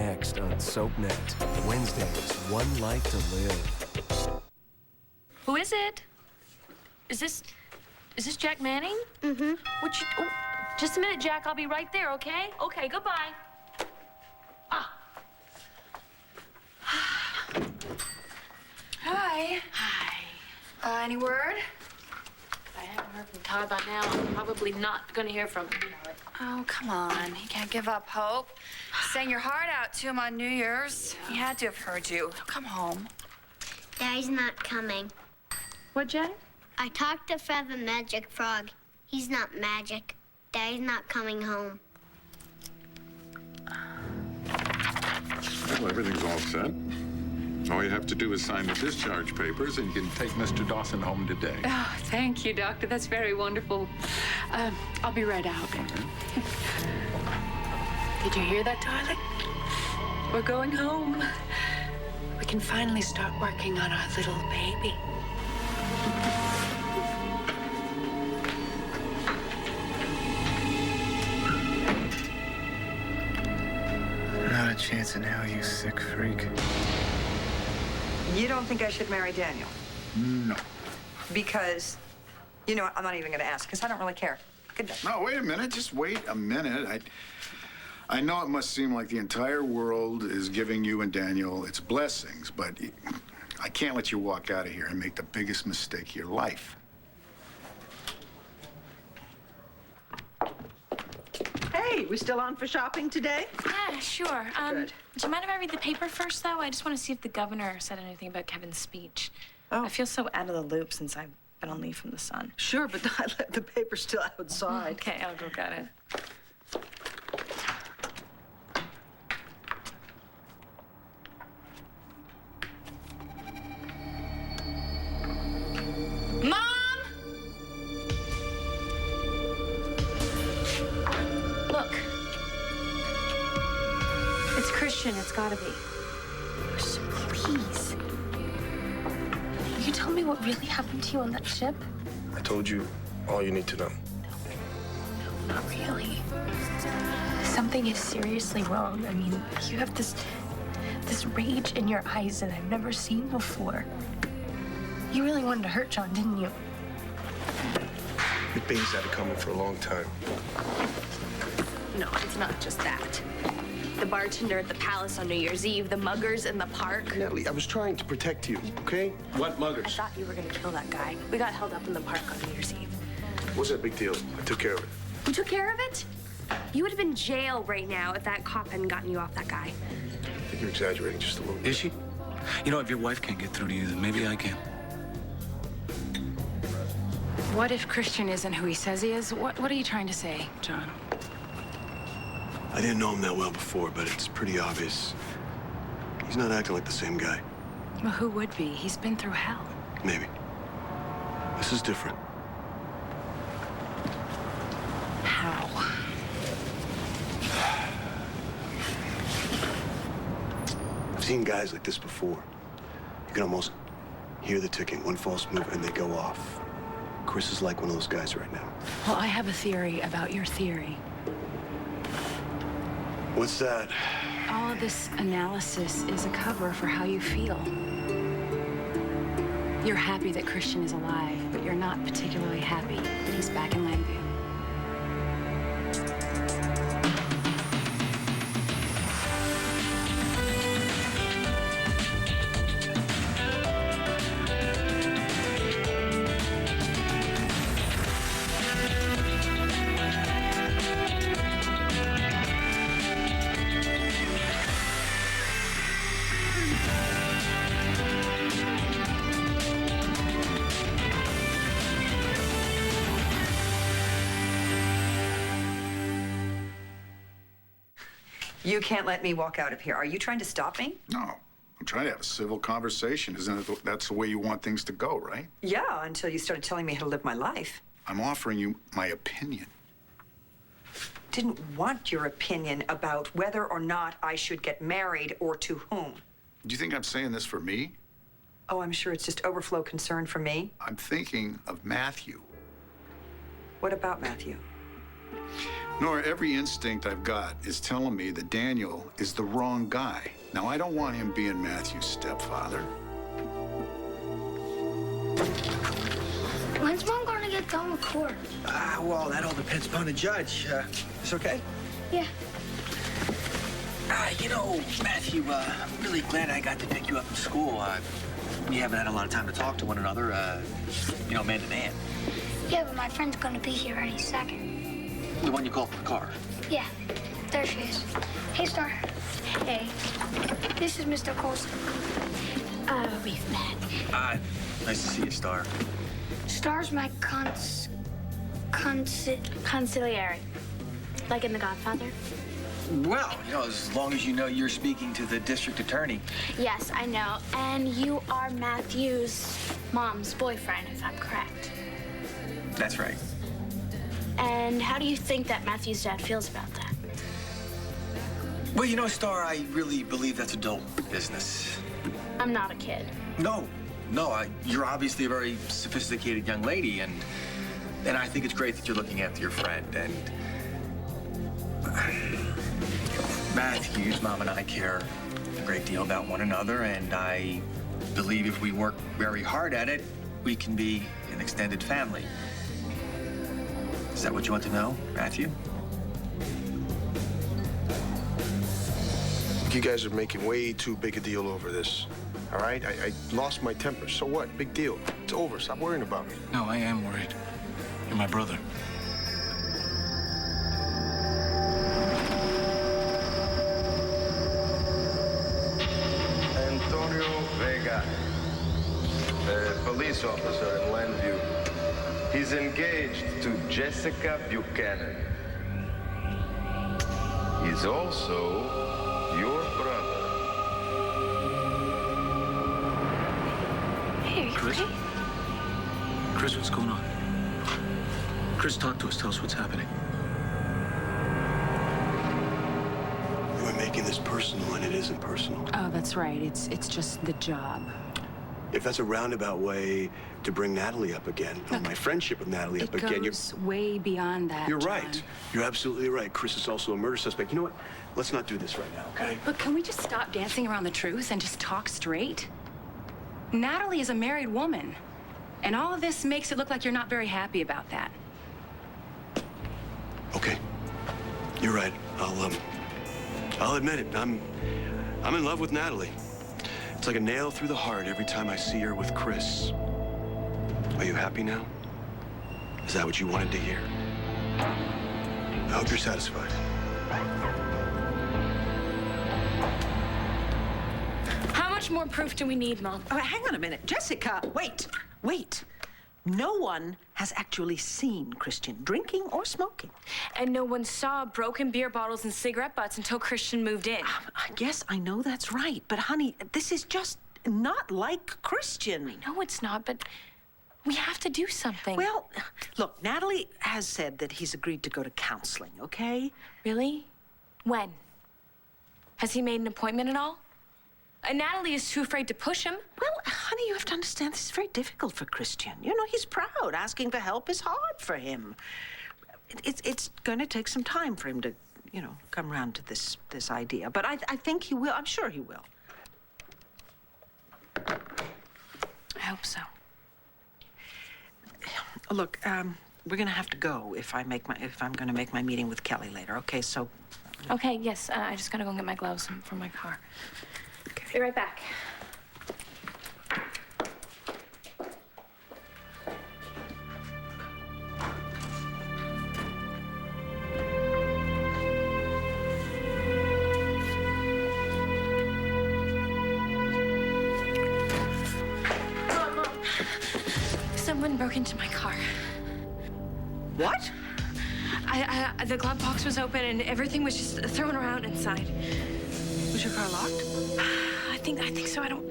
next on SoapNet. Wednesdays, One Life to Live. Who is it? Is this Jack Manning? Mm-hmm. Oh, just a minute, Jack. I'll be right there, okay? Okay, goodbye. Ah. Hi. Hi. Any word? I haven't heard from Todd by now. I'm probably not gonna hear from him. Oh, come on. You can't give up hope. Sang your heart out to him on New Year's. He had to have heard you. Come home. Daddy's not coming. What, Jack? I talked to Feather Magic Frog. He's not magic. Daddy's not coming home. Well, everything's all set. All you have to do is sign the discharge papers, and you can take Mr. Dawson home today. Oh, thank you, Doctor. That's very wonderful. I'll be right out. Did you hear that, darling? We're going home. We can finally start working on our little baby. Not a chance in hell, you sick freak. You don't think I should marry Daniel? No. Because, you know what, I'm not even going to ask, because I don't really care. Good day. No, wait a minute. Just wait a minute. I know it must seem like the entire world is giving you and Daniel its blessings, but I can't let you walk out of here and make the biggest mistake of your life. Hey, we still on for shopping today? Yeah, sure. Good. Do you mind if I read the paper first, though? I just want to see if the governor said anything about Kevin's speech. Oh. I feel so out of the loop since I've been on leave from the Sun. Sure, but I left the paper still outside. Okay, I'll go get it. Mom! Look. It's Christian. It's gotta be. Christian, please. Will you tell me what really happened to you on that ship? I told you all you need to know. No, not really. Something is seriously wrong. I mean, you have this rage in your eyes that I've never seen before. You really wanted to hurt John, didn't you? The things had it coming for a long time. No, it's not just that. The bartender at the palace on New Year's Eve, the muggers in the park. Natalie, I was trying to protect you, okay? What I muggers? thought you were gonna kill that guy. We got held up in the park on New Year's Eve. What's that big deal? I took care of it. You took care of it? You would have been in jail right now if that cop hadn't gotten you off that guy. I think you're exaggerating just a little bit. Is she? You know, if your wife can't get through to you, then maybe I can. What if Christian isn't who he says he is? What are you trying to say, John? I didn't know him that well before, but it's pretty obvious. He's not acting like the same guy. Well, who would be? He's been through hell. Maybe. This is different. How? I've seen guys like this before. You can almost hear the ticking, one false move, and they go off. Chris is like one of those guys right now. Well, I have a theory about your theory. What's that? All of this analysis is a cover for how you feel. You're happy that Christian is alive, but you're not particularly happy that he's back in Langview. You can't let me walk out of here. Are you trying to stop me? No. I'm trying to have a civil conversation. Isn't it that's the way you want things to go, right? Yeah, until you started telling me how to live my life. I'm offering you my opinion. Didn't want your opinion about whether or not I should get married or to whom. Do you think I'm saying this for me? Oh, I'm sure it's just overflow concern for me. I'm thinking of Matthew. What about Matthew? Nora, every instinct I've got is telling me that Daniel is the wrong guy. Now, I don't want him being Matthew's stepfather. When's Mom going to get done with court? Well, that all depends upon the judge. Is okay? Yeah. You know, Matthew, I'm really glad I got to pick you up from school. We haven't had a lot of time to talk to one another, you know, man to man. Yeah, but my friend's going to be here any second. The one you called for the car? Yeah, there she is. Hey, Star. Hey, this is Mr. Colson. We've met. Nice to see you, Star. Star's my Conciliary. Like in The Godfather? Well, you know, as long as you know you're speaking to the district attorney. Yes, I know. And you are Matthew's mom's boyfriend, if I'm correct. That's right. And how do you think that Matthew's dad feels about that? Well, you know, Star, I really believe that's adult business. I'm not a kid. No, you're obviously a very sophisticated young lady, and I think it's great that you're looking after your friend. And Matthew's mom and I care a great deal about one another, and I believe if we work very hard at it, we can be an extended family. Is that what you want to know, Matthew? You guys are making way too big a deal over this. All right? I lost my temper. So what? Big deal. It's over. Stop worrying about me. No, I am worried. You're my brother. Antonio Vega, a police officer in Landview. He's engaged to Jessica Buchanan. He's also your brother. Hey, Chris? Chris, what's going on? Chris, talk to us. Tell us what's happening. We're making this personal, and it isn't personal. Oh, that's right. It's just the job. If that's a roundabout way to bring Natalie up again, or my friendship with Natalie up again, It goes way beyond that, you're John. right. You're absolutely right. Chris is also a murder suspect. You know what? Let's not do this right now, okay? Look, can we just stop dancing around the truth and just talk straight? Natalie is a married woman, and all of this makes it look like you're not very happy about that. Okay. You're right. I'll admit it. I'm in love with Natalie. It's like a nail through the heart every time I see her with Chris. Are you happy now? Is that what you wanted to hear? I hope you're satisfied. How much more proof do we need, Mom? Oh, hang on a minute. Jessica, wait. No one has actually seen Christian drinking or smoking. And no one saw broken beer bottles and cigarette butts until Christian moved in. Yes, I know that's right. But, honey, this is just not like Christian. I know it's not, but we have to do something. Well, look, Natalie has said that he's agreed to go to counseling, okay? Really? When? Has he made an appointment at all? And Natalie is too afraid to push him. Well, honey, you have to understand this is very difficult for Christian. You know, he's proud. Asking for help is hard for him. It's going to take some time for him to, you know, come around to this idea. But I think he will. I'm sure he will. I hope so. Look, we're going to have to go if I'm going to make my meeting with Kelly later. Okay, so. Okay, yes. I just gotta go and get my gloves from my car. Okay. Be right back. Mom. Someone broke into my car. What? The glove box was open and everything was just thrown around inside. Was your car locked? I think so. I don't.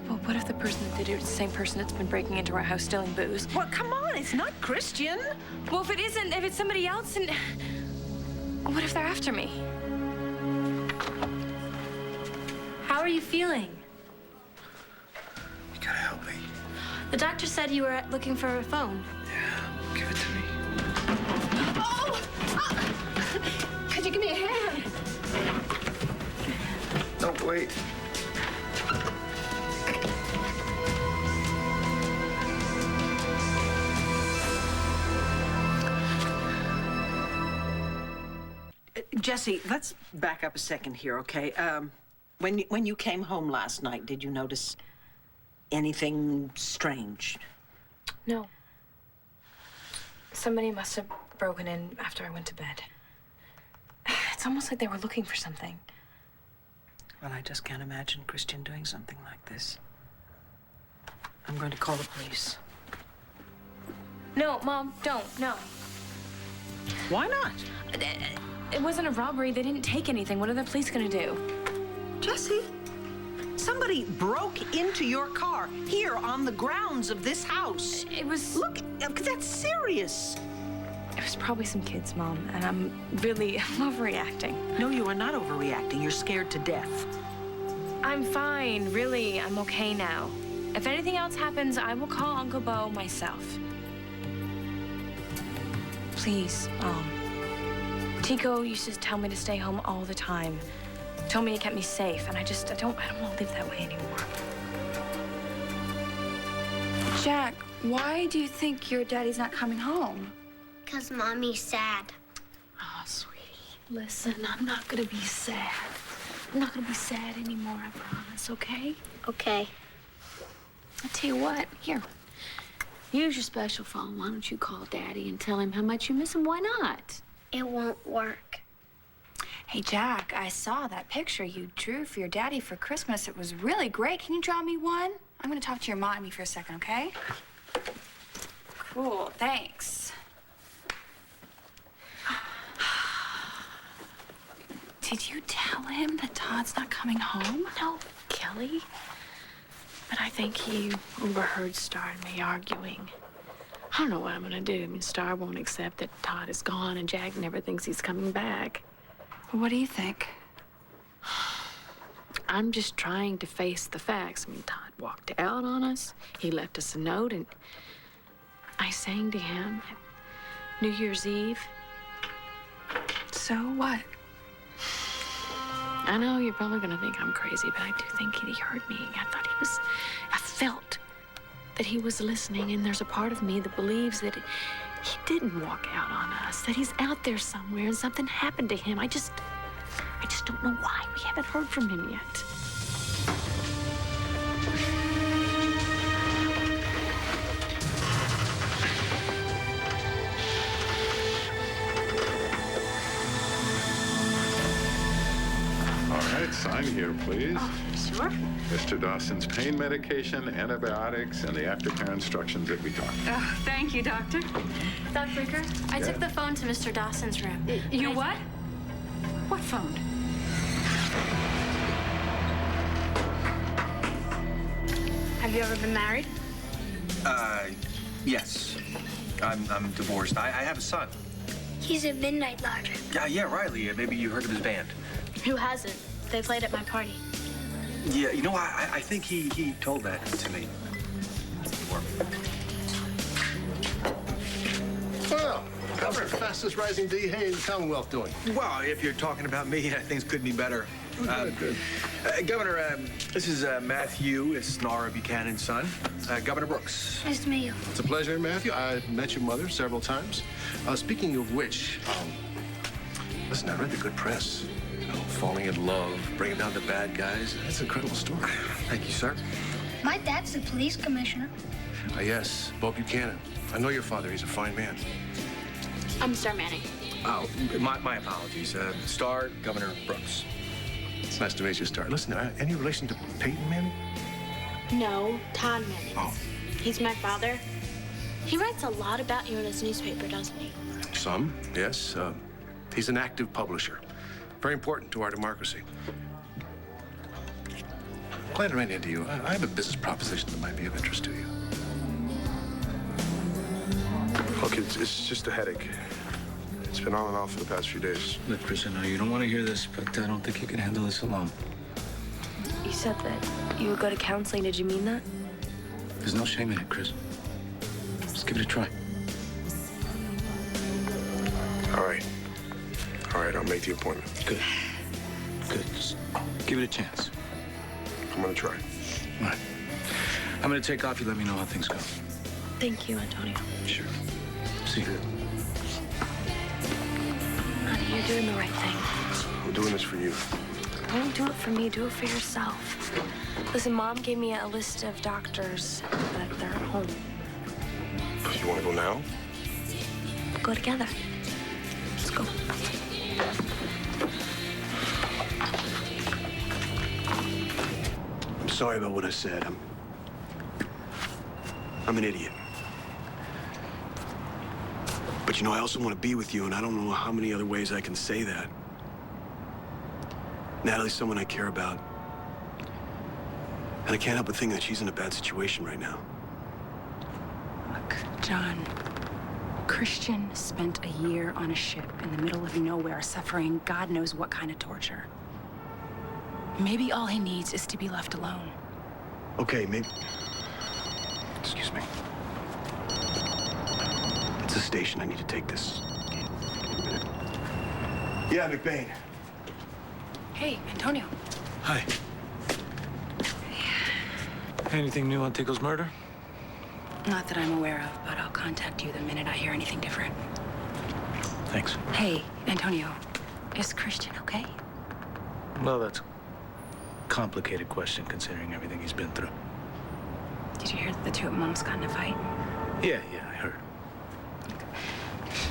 Well, what if the person that did it is the same person that's been breaking into our house stealing booze? Well, come on, it's not Christian. Well, if it isn't, if it's somebody else, and what if they're after me? How are you feeling? You gotta help me. The doctor said you were looking for a phone. Yeah, give it to me. Wait. Jesse, let's back up a second here, okay? When you came home last night, did you notice anything strange? No. Somebody must have broken in after I went to bed. It's almost like they were looking for something. Well, I just can't imagine Christian doing something like this. I'm going to call the police. No, Mom, don't. No. Why not? It wasn't a robbery. They didn't take anything. What are the police gonna do? Jesse, somebody broke into your car here on the grounds of this house. It was... Look, that's serious. It was probably some kids, Mom, and I'm overreacting. No, you are not overreacting. You're scared to death. I'm fine, really. I'm okay now. If anything else happens, I will call Uncle Bo myself. Please, Mom. Tico used to tell me to stay home all the time. Told me he kept me safe, and I don't want to live that way anymore. Jack, why do you think your daddy's not coming home? Because Mommy's sad. Oh, sweetie, listen, I'm not gonna be sad. I'm not gonna be sad anymore, I promise, okay? Okay. I'll tell you what, here. Use your special phone. Why don't you call Daddy and tell him how much you miss him? Why not? It won't work. Hey, Jack, I saw that picture you drew for your daddy for Christmas. It was really great. Can you draw me one? I'm gonna talk to your mommy for a second, okay? Cool, thanks. Did you tell him that Todd's not coming home? No, Kelly. But I think he overheard Star and me arguing. I don't know what I'm gonna do. I mean, Star won't accept that Todd is gone, and Jack never thinks he's coming back. Well, what do you think? I'm just trying to face the facts. I mean, Todd walked out on us. He left us a note, and I sang to him at New Year's Eve. So what? I know you're probably gonna think I'm crazy, but I do think he heard me. I felt that he was listening, and there's a part of me that believes that he didn't walk out on us, that he's out there somewhere and something happened to him. I just don't know why we haven't heard from him yet. All right, sign here, please. Oh, sure. Mr. Dawson's pain medication, antibiotics, and the aftercare instructions that we talked about. Oh, thank you, Doctor. Doc Breaker, I took the phone to Mr. Dawson's room. You what? What phone? Have you ever been married? Yes. I'm divorced. I have a son. He's a midnight lodger. Yeah, Riley. Maybe you heard of his band. Who hasn't? They played at my party. Yeah, you know, I think he told that to me. Well, how's the fastest rising DA in the Commonwealth doing? Well, if you're talking about me, things couldn't be better. Good. Governor, this is Matthew. It's Nora Buchanan's son. Governor Brooks. Nice to meet you. It's a pleasure, Matthew. I've met your mother several times. Speaking of which, listen, I read the good press. You know, falling in love, bringing down the bad guys. That's an incredible story. Thank you, sir. My dad's the police commissioner. Yes, Bo Buchanan. I know your father. He's a fine man. I'm Star Manning. Oh, my apologies. Star Governor Brooks. It's nice to meet you, Star. Listen, any relation to Peyton Manning? No, Todd Manning. Oh. He's my father. He writes a lot about you in his newspaper, doesn't he? Some, yes. He's an active publisher. Very important to our democracy. Glad to run into you. I have a business proposition that might be of interest to you. Look, it's just a headache. It's been on and off for the past few days. Look, Chris, I know you don't want to hear this, but I don't think you can handle this alone. You said that you would go to counseling. Did you mean that? There's no shame in it, Chris. Just give it a try. All right. All right, I'll make the appointment. Good. Good. Just give it a chance. I'm gonna try. All right. I'm gonna take off. You let me know how things go. Thank you, Antonio. Sure. See you. Honey, you're doing the right thing. I'm doing this for you. Don't do it for me. Do it for yourself. Listen, Mom gave me a list of doctors, but they're at home. You want to go now? Go together. Let's go. I'm sorry about what I said. I'm an idiot. But you know, I also want to be with you, and I don't know how many other ways I can say that. Natalie's someone I care about. And I can't help but think that she's in a bad situation right now. Look, John, Christian spent a year on a ship in the middle of nowhere suffering God knows what kind of torture. Maybe all he needs is to be left alone. Okay, maybe... Excuse me. It's a station. I need to take this. Yeah, McBain. Hey, Antonio. Hi. Anything new on Tico's murder? Not that I'm aware of, but I'll contact you the minute I hear anything different. Thanks. Hey, Antonio, is Christian okay? Well, that's a complicated question considering everything he's been through. Did you hear that the two of Moms got in a fight? Yeah, I heard.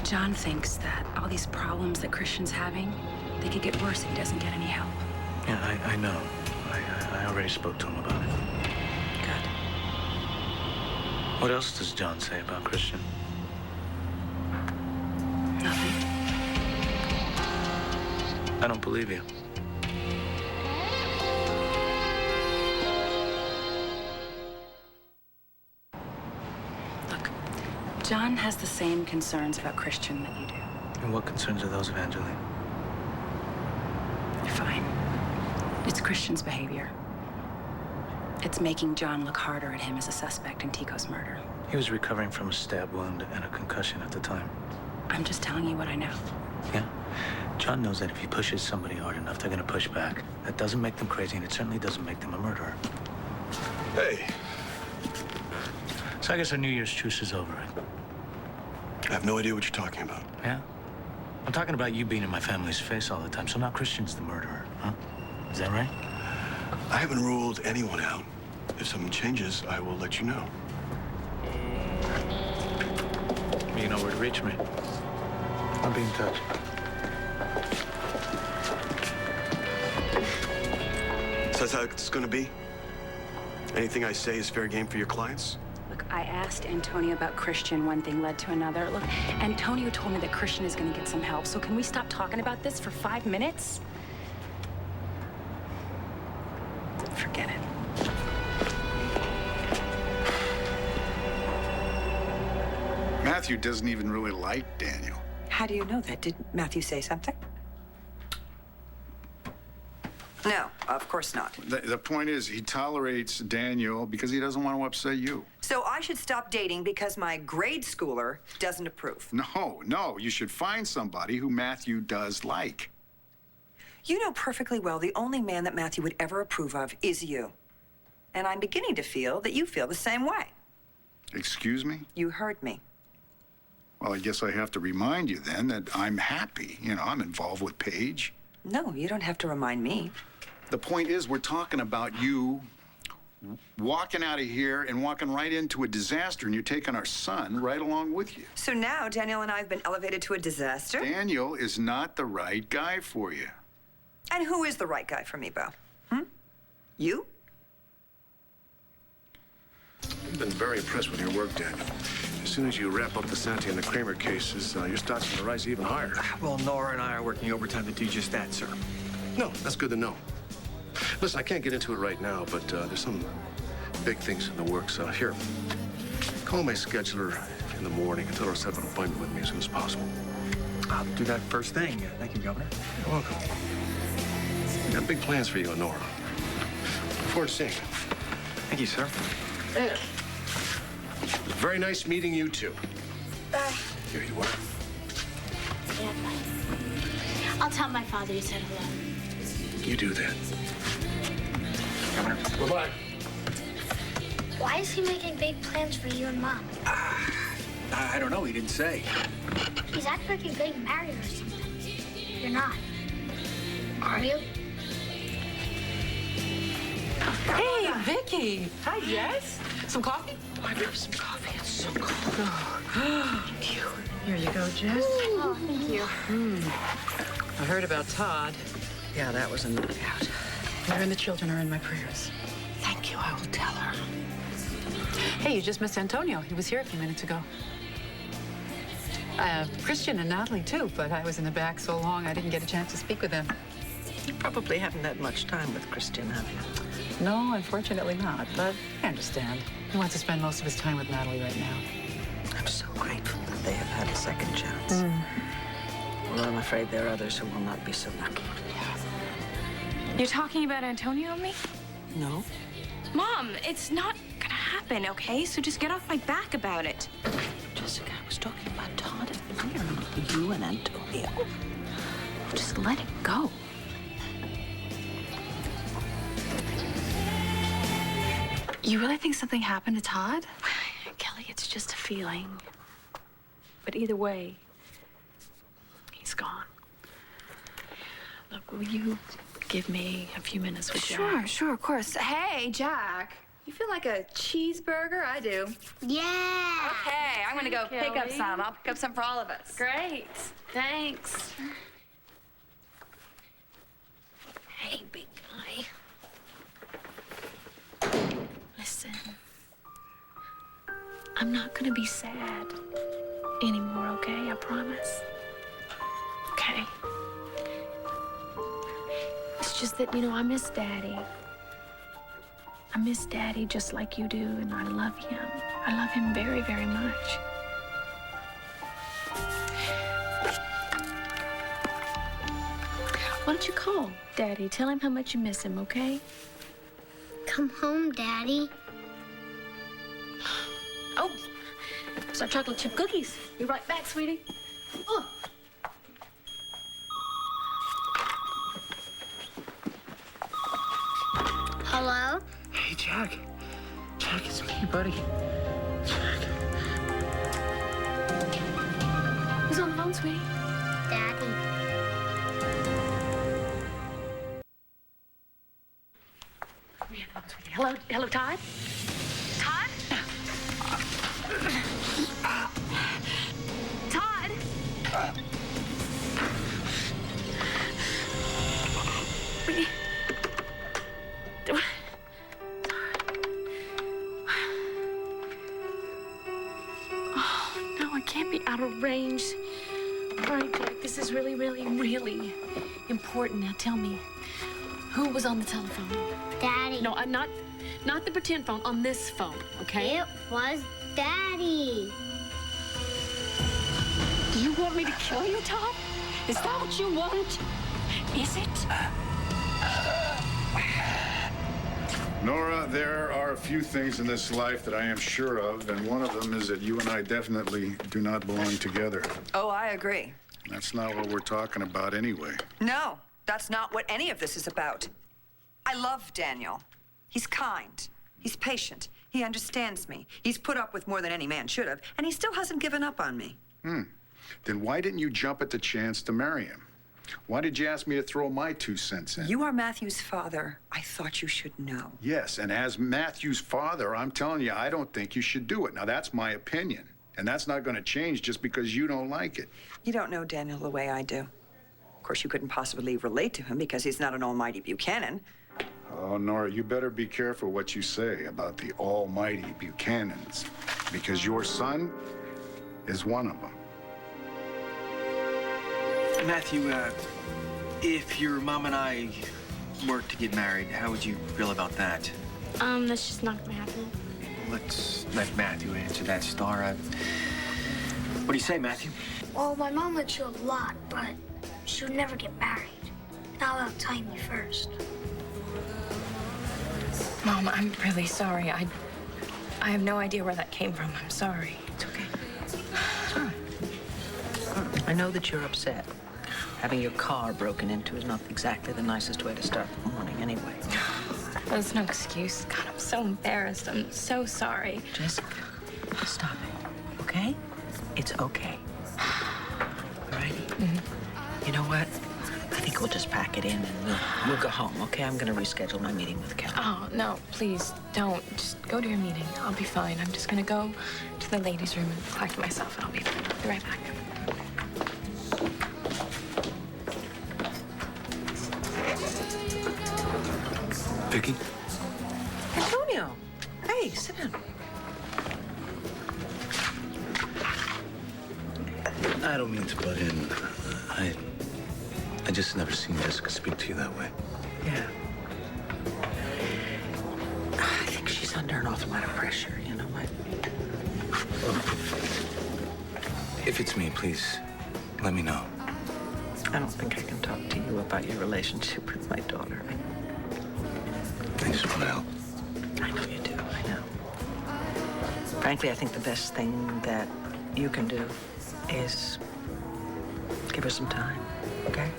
John thinks that all these problems that Christian's having, they could get worse if he doesn't get any help. Yeah, I know. I already spoke to him about it. Good. What else does John say about Christian? Nothing. I don't believe you. Look, John has the same concerns about Christian that you do. And what concerns are those of Angeline? Fine. It's Christian's behavior. It's making John look harder at him as a suspect in Tico's murder. He was recovering from a stab wound and a concussion at the time. I'm just telling you what I know. Yeah? John knows that if he pushes somebody hard enough, they're gonna push back. That doesn't make them crazy, and it certainly doesn't make them a murderer. Hey. So I guess our New Year's truce is over. I have no idea what you're talking about. Yeah? I'm talking about you being in my family's face all the time, so now Christian's the murderer, huh? Is that right? I haven't ruled anyone out. If something changes, I will let you know. You know where to reach me. I'll be in touch. So that's how it's gonna be? Anything I say is fair game for your clients? Look, I asked Antonio about Christian. One thing led to another. Look, Antonio told me that Christian is going to get some help. So can we stop talking about this for 5 minutes? Forget it. Matthew doesn't even really like Daniel. How do you know that? Did Matthew say something? No, of course not. The point is, he tolerates Daniel because he doesn't want to upset you. So I should stop dating because my grade schooler doesn't approve. No, you should find somebody who Matthew does like. You know perfectly well the only man that Matthew would ever approve of is you. And I'm beginning to feel that you feel the same way. Excuse me? You heard me. Well, I guess I have to remind you then that I'm happy. You know, I'm involved with Paige. No, you don't have to remind me. The point is, we're talking about you walking out of here and walking right into a disaster, and you're taking our son right along with you. So now Daniel and I have been elevated to a disaster? Daniel is not the right guy for you. And who is the right guy for me, Bo? You? I've been very impressed with your work, Daniel. As soon as you wrap up the Santi and the Kramer cases, your stock's going to rise even higher. Well, Nora and I are working overtime to do just that, sir. No, that's good to know. Listen, I can't get into it right now, but there's some big things in the works. Here, call my scheduler in the morning and tell her to set up an appointment with me as soon as possible. I'll do that first thing. Thank you, Governor. You're welcome. I got big plans for you and Nora. Look forward to seeing you. Thank you, sir. Yeah. It was very nice meeting you, too. Bye. Here you are. Yeah, bye. I'll tell my father you said hello. You do that. Governor. Bye-bye. Why is he making big plans for you and Mom? I don't know. He didn't say. He's acting like you're getting married or something. You're not. Are you? Hey, Vicky. Hi, Jess. Some coffee? Oh, I love some coffee. It's so cold. Thank you. Here you go, Jess. Oh, thank you. I heard about Todd. Yeah, that was a knockout. Her and the children are in my prayers. Thank you. I will tell her. Hey, you just missed Antonio. He was here a few minutes ago. Christian and Natalie, too, but I was in the back so long I didn't get a chance to speak with them. You probably haven't had much time with Christian, have you? No, unfortunately not, but I understand. He wants to spend most of his time with Natalie right now. I'm so grateful that they have had a second chance. Well, I'm afraid there are others who will not be so lucky. You're talking about Antonio and me? No. Mom, it's not gonna happen, okay? So just get off my back about it. Jessica, I was talking about Todd and Miriam, you and Antonio. Just let it go. You really think something happened to Todd? Kelly, it's just a feeling. But either way, he's gone. Look, will you give me a few minutes with Jack? Sure, of course. Hey, Jack. You feel like a cheeseburger? I do. Yeah. Okay, I'm gonna go pick up some. I'll pick up some for all of us. Great. Thanks. Hey, big guy. Listen. I'm not gonna be sad anymore, okay? I promise. Okay? It's just that, I miss Daddy. I miss Daddy just like you do, and I love him. I love him very, very much. Why don't you call Daddy? Tell him how much you miss him, okay? Come home, Daddy. Oh, it's our chocolate chip cookies. Be right back, sweetie. Oh. Hello? Hey, Jack. Jack, it's me, buddy. Jack. Who's on the phone, sweetie? Daddy. Hello, Todd? Todd? Todd? Oh, no, I can't be out of range. All right, Jack, this is really, really, really important. Now tell me, who was on the telephone? Daddy. No, I'm not the pretend phone, on this phone, okay? It was Daddy. Do you want me to kill you, Todd? Is that what you want? Is it? Nora, there are a few things in this life that I am sure of, and one of them is that you and I definitely do not belong together. Oh, I agree. That's not what we're talking about anyway. No, that's not what any of this is about. I love Daniel. He's kind. He's patient. He understands me. He's put up with more than any man should have, and he still hasn't given up on me. Then why didn't you jump at the chance to marry him? Why did you ask me to throw my 2 cents in? You are Matthew's father. I thought you should know. Yes, and as Matthew's father, I'm telling you, I don't think you should do it. Now, that's my opinion, and that's not going to change just because you don't like it. You don't know Daniel the way I do. Of course, you couldn't possibly relate to him because he's not an almighty Buchanan. Oh, Nora, you better be careful what you say about the almighty Buchanans, because your son is one of them. Matthew, if your mom and I were to get married, how would you feel about that? That's just not gonna happen. Let's let Matthew answer that, Star. What do you say, Matthew? Well, my mom likes you a lot, but she would never get married. Not without telling me first. Mom, I'm really sorry. I have no idea where that came from. I'm sorry. It's okay. It's all right. I know that you're upset. Having your car broken into is not exactly the nicest way to start the morning anyway. That's no excuse. God, I'm so embarrassed. I'm so sorry. Jessica, stop it, okay? It's okay. All righty? You know what? I think we'll just pack it in and we'll go home, okay? I'm gonna reschedule my meeting with Kelly. Oh, no, please don't. Just go to your meeting. I'll be fine. I'm just gonna go to the ladies' room and collect myself, and I'll be fine. I'll be right back. Vicky? Antonio, hey, sit down. I don't mean to butt in. I just never seen Jessica speak to you that way. Yeah. I think she's under an awful lot of pressure, you know what? If it's me, please, let me know. I don't think I can talk to you about your relationship with my daughter. I just want to help. I know you do, I know. Frankly, I think the best thing that you can do is give her some time, okay?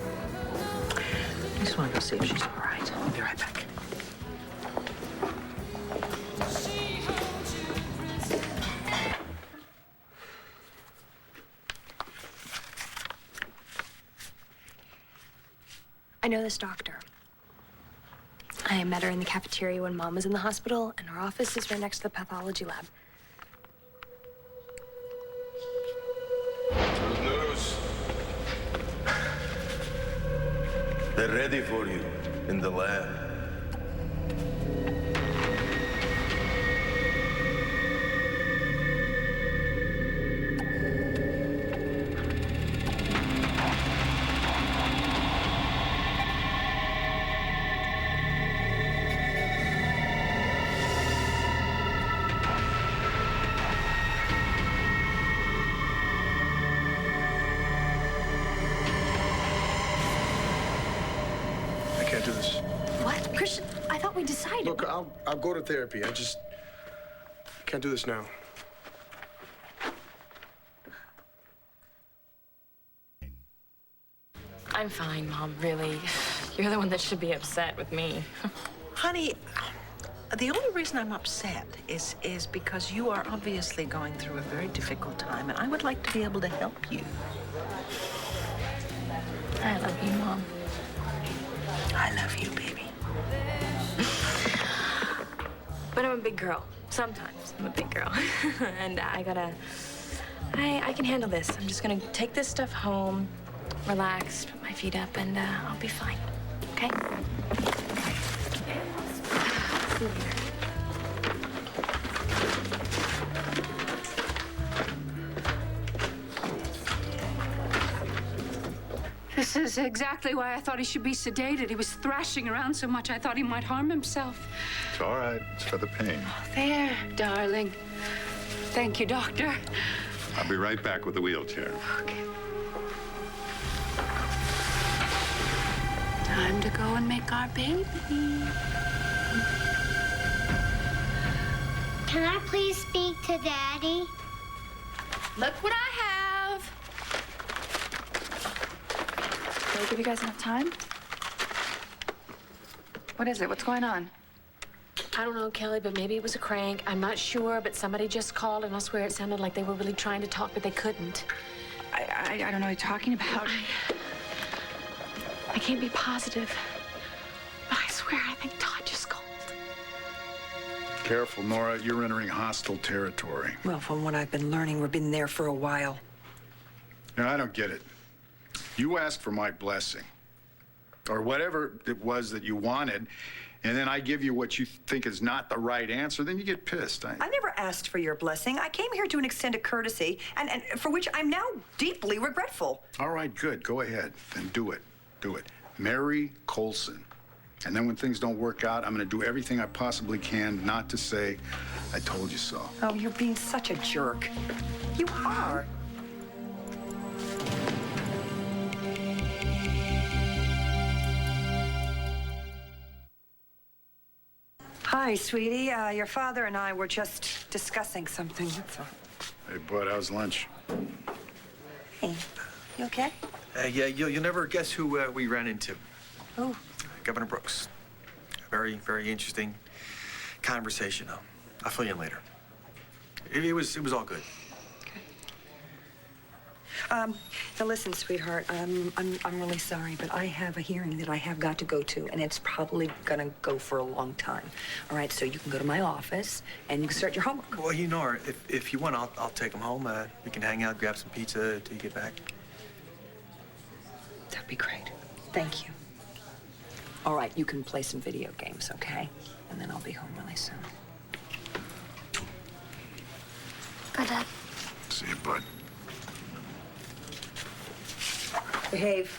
I just want to go see if she's all right. I'll be right back. I know this doctor. I met her in the cafeteria when Mom was in the hospital, and her office is right next to the pathology lab. Good news. They're ready for you in the lab. I can't do this. What? Christian, I thought we decided. Look, I'll go to therapy. I can't do this now. I'm fine, Mom, really. You're the one that should be upset with me. Honey, the only reason I'm upset is because you are obviously going through a very difficult time, and I would like to be able to help you. I love you, Mom. I love you, baby. But I'm a big girl. Sometimes I'm a big girl. And I can handle this. I'm just gonna take this stuff home, relax, put my feet up, and I'll be fine. Okay? See you later. This is exactly why I thought he should be sedated. He was thrashing around so much I thought he might harm himself. It's all right. It's for the pain. There, darling. Thank you, doctor. I'll be right back with the wheelchair. Okay. Time to go and make our baby. Can I please speak to Daddy? Look what I have. Did I give you guys enough time? What is it? What's going on? I don't know, Kelly, but maybe it was a crank. I'm not sure, but somebody just called, and I swear it sounded like they were really trying to talk, but they couldn't. I don't know what you're talking about. I can't be positive, but I swear I think Todd just called. Careful, Nora. You're entering hostile territory. Well, from what I've been learning, we've been there for a while. Now, I don't get it. You asked for my blessing, or whatever it was that you wanted, and then I give you what you think is not the right answer, then you get pissed. I never asked for your blessing. I came here to an extended courtesy, and for which I'm now deeply regretful. All right, good. Go ahead. Then do it. Do it. Marry Colson. And then when things don't work out, I'm going to do everything I possibly can not to say, I told you so. Oh, you're being such a jerk. You are. Hi, sweetie. Your father and I were just discussing something. That's all. Hey, bud, how's lunch? Hey, you okay? Yeah, you'll never guess who we ran into. Who? Governor Brooks. A very, very interesting conversation. I'll fill you in later. It was all good. Now listen, sweetheart, I'm really sorry, but I have a hearing that I have got to go to, and it's probably gonna go for a long time. All right, so you can go to my office, and you can start your homework. Well, you know her. If you want, I'll take him home. We can hang out, grab some pizza till you get back. That'd be great. Thank you. All right, you can play some video games, okay? And then I'll be home really soon. Bye, Dad. See you, bud. Behave.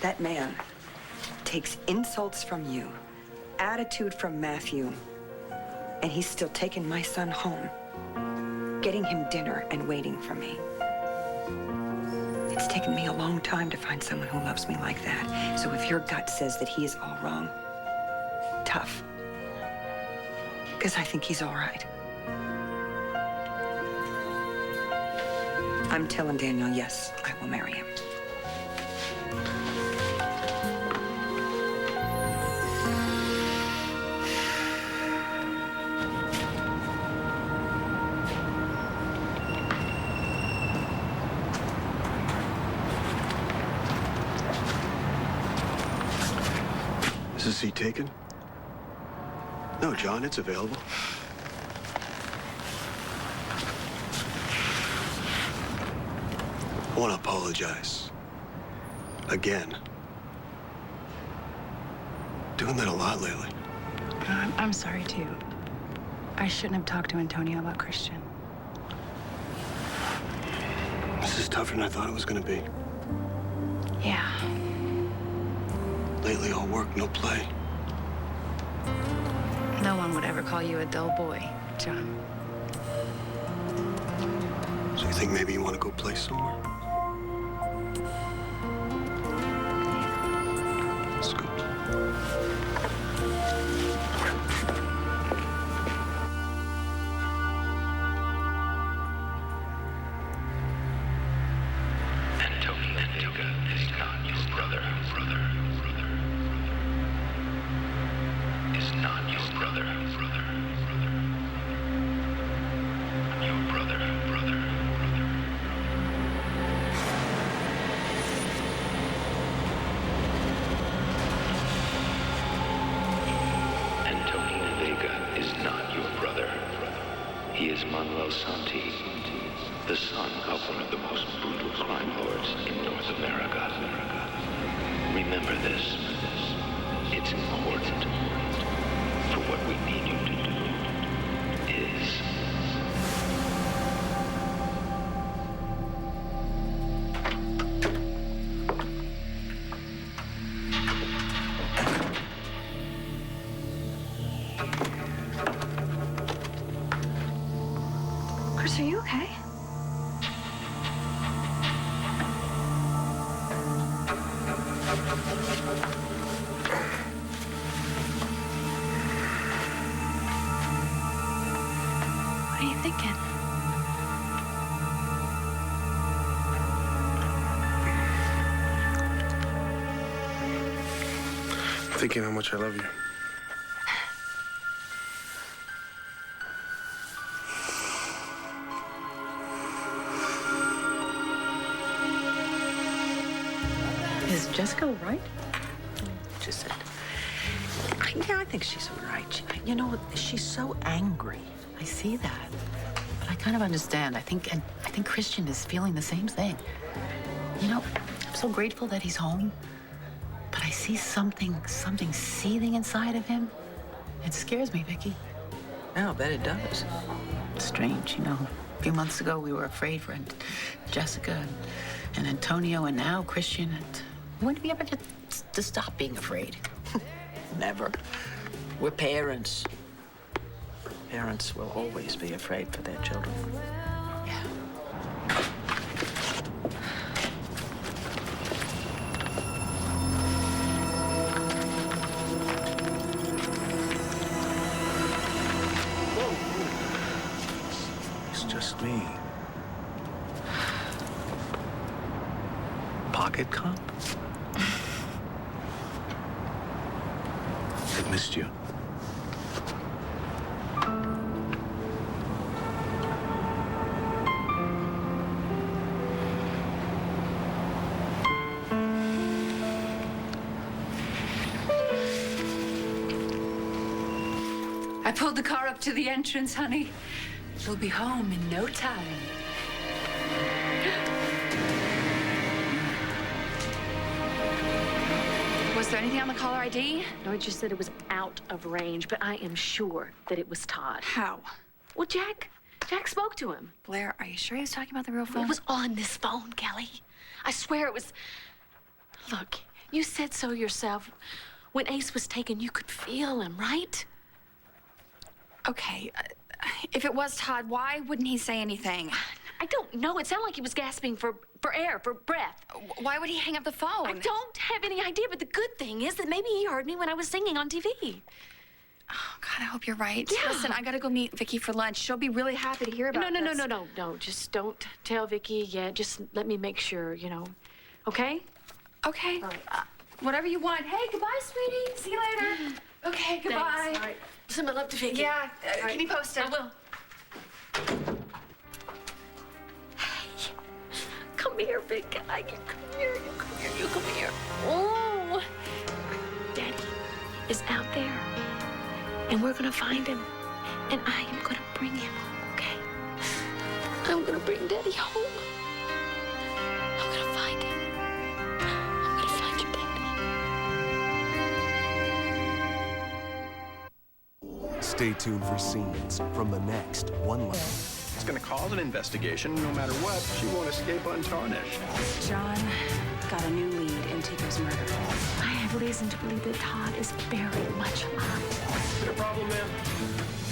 That man takes insults from you, attitude from Matthew, and he's still taking my son home, getting him dinner and waiting for me. It's taken me a long time to find someone who loves me like that. So if your gut says that he is all wrong, tough. Because I think he's all right. I'm telling Daniel, yes, I will marry him. Is the seat taken? No, John, it's available. I want to apologize. Again. Doing that a lot lately. I'm sorry, too. I shouldn't have talked to Antonio about Christian. This is tougher than I thought it was going to be. Yeah. Lately, all work, no play. No one would ever call you a dull boy, John. So you think maybe you want to go play somewhere? Let's go. He is Manuel Santi, the son of one of the most brutal crime lords in North America. Remember this. It's important. For what we need you to do is... Chris, are you okay? What are you thinking? I'm thinking how much I love you. Is Jessica all right? Just said. Yeah, I think she's all right. You know, she's so angry. I see that. But I kind of understand. I think Christian is feeling the same thing. You know, I'm so grateful that he's home. But I see something seething inside of him. It scares me, Vicky. Yeah, I'll bet it does. It's strange, you know. A few months ago, we were afraid for Jessica and Antonio, and now Christian. And when do we ever get to stop being afraid? Never. We're parents. Parents will always be afraid for their children. pocket cop? I've missed you. I pulled the car up to the entrance, honey. We'll be home in no time. Was there anything on the caller ID? No, it just said it was out of range, but I am sure that it was Todd. How? Well, Jack spoke to him. Blair, are you sure he was talking about the real phone? It was on this phone, Kelly. I swear it was. Look, you said so yourself. When Ace was taken, you could feel him, right? Okay, if it was Todd, why wouldn't he say anything? I don't know. It sounded like he was gasping for air, for breath. Why would he hang up the phone? I don't have any idea, but the good thing is that maybe he heard me when I was singing on TV. Oh, God, I hope you're right. Yeah. Listen, I gotta go meet Vicky for lunch. She'll be really happy to hear about this. No. Just don't tell Vicky yet. Just let me make sure, Okay? Okay. All right. Whatever you want. Hey, goodbye, sweetie. See you later. Okay, goodbye. Thanks. All right. Send my love to Vicky. Yeah, All right. keep me posted. I will. Hey, come here, big guy. You come here. You come here. Oh, Daddy is out there, and we're gonna find him, and I am gonna bring him home. Okay? I'm gonna bring Daddy home. I'm gonna find him. I'm gonna find your Daddy. Stay tuned for scenes from the next One Life. It's going to cause an investigation. No matter what, she won't escape untarnished. John got a new lead in Tico's murder. I have reason to believe that Todd is very much alive. Is there a problem, ma'am?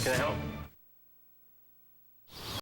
Can I help?